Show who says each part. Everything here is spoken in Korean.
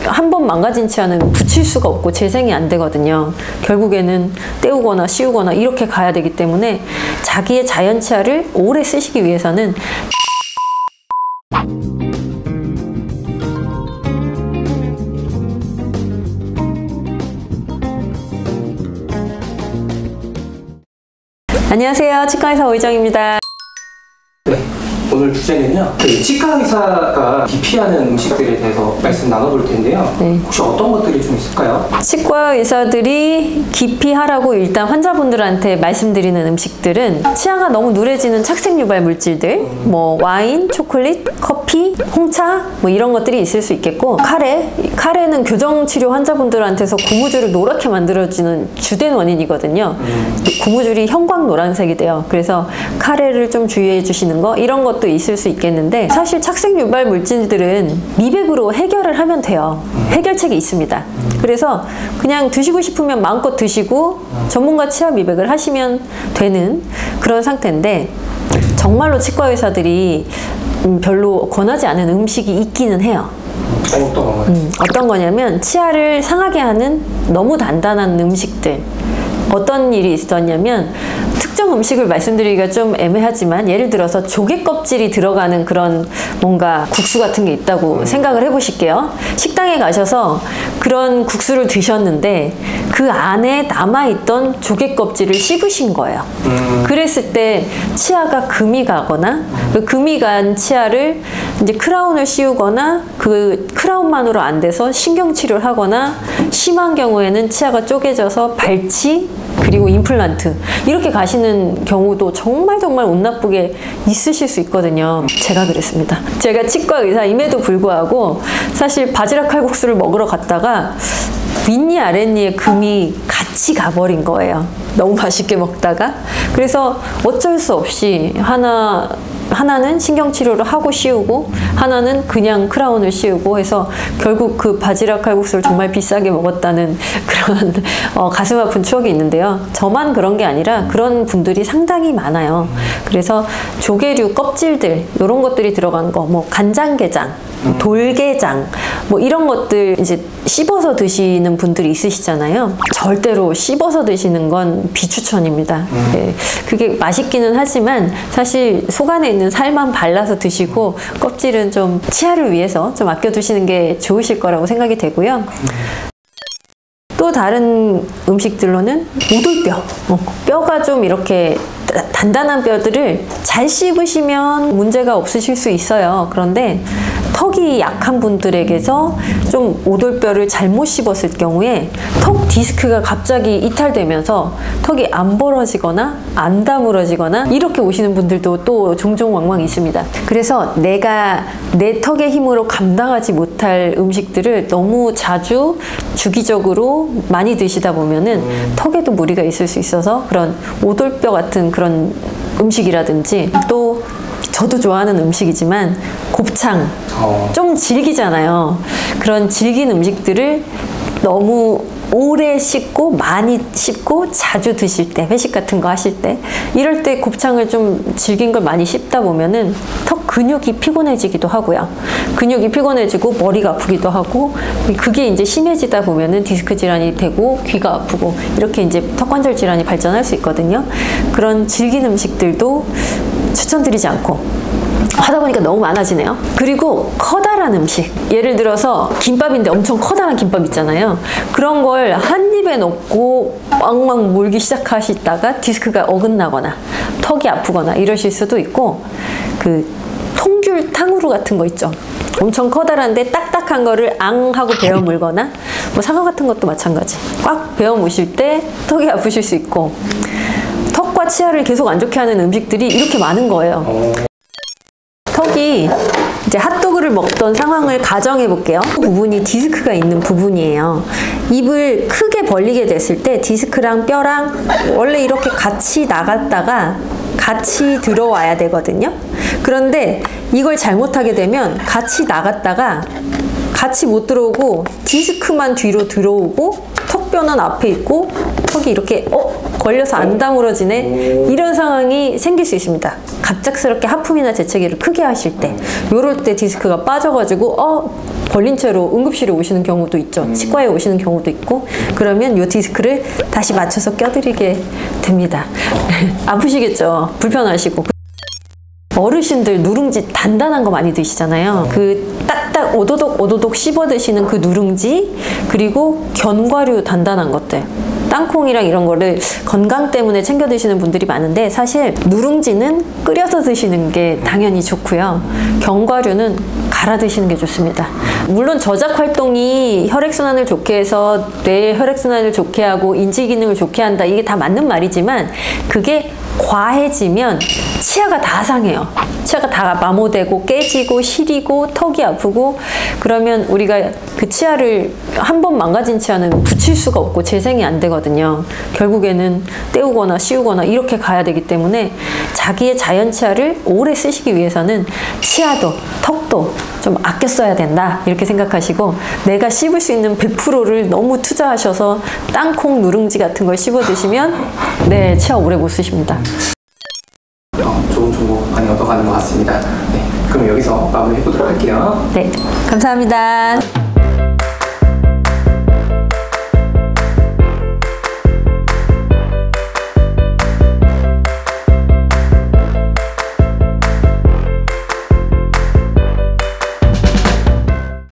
Speaker 1: 한 번 망가진 치아는 붙일 수가 없고 재생이 안 되거든요. 결국에는 떼우거나 씌우거나 이렇게 가야 되기 때문에 자기의 자연 치아를 오래 쓰시기 위해서는 안녕하세요. 치과의사 오희정입니다.
Speaker 2: 네, 오늘 주제는요, 치과 의사가 기피하는 음식들에 대해서 말씀 나눠볼 텐데요.
Speaker 1: 네.
Speaker 2: 혹시 어떤 것들이 좀 있을까요?
Speaker 1: 치과 의사들이 기피하라고 일단 환자분들한테 말씀드리는 음식들은 치아가 너무 누래지는 착색 유발 물질들, 뭐 와인, 초콜릿, 커피, 홍차 뭐 이런 것들이 있을 수 있겠고, 카레는 교정치료 환자분들한테서 고무줄을 노랗게 만들어지는 주된 원인이거든요. 고무줄이 형광 노란색이 돼요. 그래서 카레를 좀 주의해 주시는 거, 이런 것도 있을 수 있겠는데, 사실 착색 유발 물질들은 미백으로 해결을 하면 돼요. 해결책이 있습니다. 그래서 그냥 드시고 싶으면 마음껏 드시고 전문가 치아 미백을 하시면 되는 그런 상태인데, 정말로 치과 의사들이 별로 권하지 않은 음식이 있기는 해요. 어떤 거냐면 치아를 상하게 하는 너무 단단한 음식들. 어떤 일이 있었냐면, 특정 음식을 말씀드리기가 좀 애매하지만 예를 들어서 조개 껍질이 들어가는 그런 뭔가 국수 같은 게 있다고 생각을 해보실게요. 식당에 가셔서 그런 국수를 드셨는데 그 안에 남아있던 조개 껍질을 씹으신 거예요. 그랬을 때 치아가 금이 가거나, 그 금이 간 치아를 이제 크라운을 씌우거나, 그 크라운만으로 안 돼서 신경치료를 하거나, 심한 경우에는 치아가 쪼개져서 발치, 그리고 임플란트, 이렇게 가시는 경우도 정말 운 나쁘게 있으실 수 있거든요. 제가 그랬습니다. 제가 치과 의사임에도 불구하고 사실 바지락 칼국수를 먹으러 갔다가 윗니 아랫니에 금이 같이 가버린 거예요. 너무 맛있게 먹다가. 그래서 어쩔 수 없이 하나는 신경치료를 하고 씌우고, 하나는 그냥 크라운을 씌우고 해서 결국 그 바지락 칼국수를 정말 비싸게 먹었다는 그런 가슴 아픈 추억이 있는데요. 저만 그런 게 아니라 그런 분들이 상당히 많아요. 그래서 조개류 껍질들, 이런 것들이 들어간 거, 뭐 간장게장, 돌게장, 뭐 이런 것들 이제 씹어서 드시는 분들이 있으시잖아요. 절대로 씹어서 드시는 건 비추천입니다. 네, 그게 맛있기는 하지만 사실 속 안에 있는 살만 발라서 드시고, 껍질은 좀 치아를 위해서 좀 아껴두시는 게 좋으실 거라고 생각이 되고요. 또 다른 음식들로는 오돌뼈, 뼈가 좀 이렇게 단단한 뼈들을 잘 씹으시면 문제가 없으실 수 있어요. 그런데 턱이 약한 분들에게서 좀 오돌뼈를 잘못 씹었을 경우에 턱 디스크가 갑자기 이탈되면서 턱이 안 벌어지거나 안 다물어지거나 이렇게 오시는 분들도 또 종종 왕왕 있습니다. 그래서 내가 내 턱의 힘으로 감당하지 못할 음식들을 너무 자주 주기적으로 많이 드시다 보면은 턱에도 무리가 있을 수 있어서, 그런 오돌뼈 같은 그런 음식이라든지, 또 저도 좋아하는 음식이지만 곱창, 좀 질기잖아요. 그런 질긴 음식들을 너무 오래 씹고 많이 씹고 자주 드실 때, 회식 같은 거 하실 때, 이럴 때 곱창을 좀 질긴 걸 많이 씹다 보면은 턱 근육이 피곤해지기도 하고요. 근육이 피곤해지고 머리가 아프기도 하고, 그게 이제 심해지다 보면은 디스크 질환이 되고 귀가 아프고, 이렇게 이제 턱관절 질환이 발전할 수 있거든요. 그런 질긴 음식들도 추천드리지 않고, 하다 보니까 너무 많아지네요. 그리고 커다란 음식, 예를 들어서 김밥인데 엄청 커다란 김밥 있잖아요. 그런 걸 한 입에 넣고 왕왕 물기 시작하시다가 디스크가 어긋나거나 턱이 아프거나 이러실 수도 있고, 그 통귤 탕후루 같은 거 있죠. 엄청 커다란데 딱딱한 거를 앙 하고 베어 물거나, 뭐 사과 같은 것도 마찬가지. 꽉 베어 무실 때 턱이 아프실 수 있고, 턱과 치아를 계속 안 좋게 하는 음식들이 이렇게 많은 거예요. 턱이 이제 핫도그를 먹던 상황을 가정해 볼게요. 그 부분이 디스크가 있는 부분이에요. 입을 크게 벌리게 됐을 때 디스크랑 뼈랑 원래 이렇게 같이 나갔다가 같이 들어와야 되거든요. 그런데 이걸 잘못하게 되면 같이 나갔다가 같이 못 들어오고 디스크만 뒤로 들어오고 턱뼈는 앞에 있고 턱이 이렇게 걸려서 안 다물어지네, 이런 상황이 생길 수 있습니다. 갑작스럽게 하품이나 재채기를 크게 하실 때, 요럴 때 디스크가 빠져가지고 벌린 채로 응급실에 오시는 경우도 있죠. 치과에 오시는 경우도 있고, 그러면 요 디스크를 다시 맞춰서 껴드리게 됩니다. 아프시겠죠? 불편하시고. 어르신들 누룽지 단단한 거 많이 드시잖아요. 그 딱딱 오도독 씹어 드시는 그 누룽지, 그리고 견과류 단단한 것들, 땅콩이랑 이런 거를 건강 때문에 챙겨 드시는 분들이 많은데, 사실 누룽지는 끓여서 드시는 게 당연히 좋고요. 견과류는 갈아 드시는 게 좋습니다. 물론 저작 활동이 혈액순환을 좋게 해서 뇌의 혈액순환을 좋게 하고 인지 기능을 좋게 한다, 이게 다 맞는 말이지만, 그게 과해지면 치아가 다 상해요. 치아가 다 마모되고 깨지고 시리고 턱이 아프고, 그러면 우리가 그 치아를 한 번 망가진 치아는 붙일 수가 없고 재생이 안 되거든요. 결국에는 떼우거나 씌우거나 이렇게 가야 되기 때문에, 자기의 자연 치아를 오래 쓰시기 위해서는 치아도 턱도 좀 아껴 써야 된다, 이렇게 생각하시고, 내가 씹을 수 있는 100%를 너무 투자하셔서 땅콩 누룽지 같은 걸 씹어 드시면 네, 치아 오래 못 쓰십니다.
Speaker 2: 좋은 정보 많이 얻어가는 것 같습니다. 네, 그럼 여기서 마무리 해보도록 할게요.
Speaker 1: 네, 감사합니다.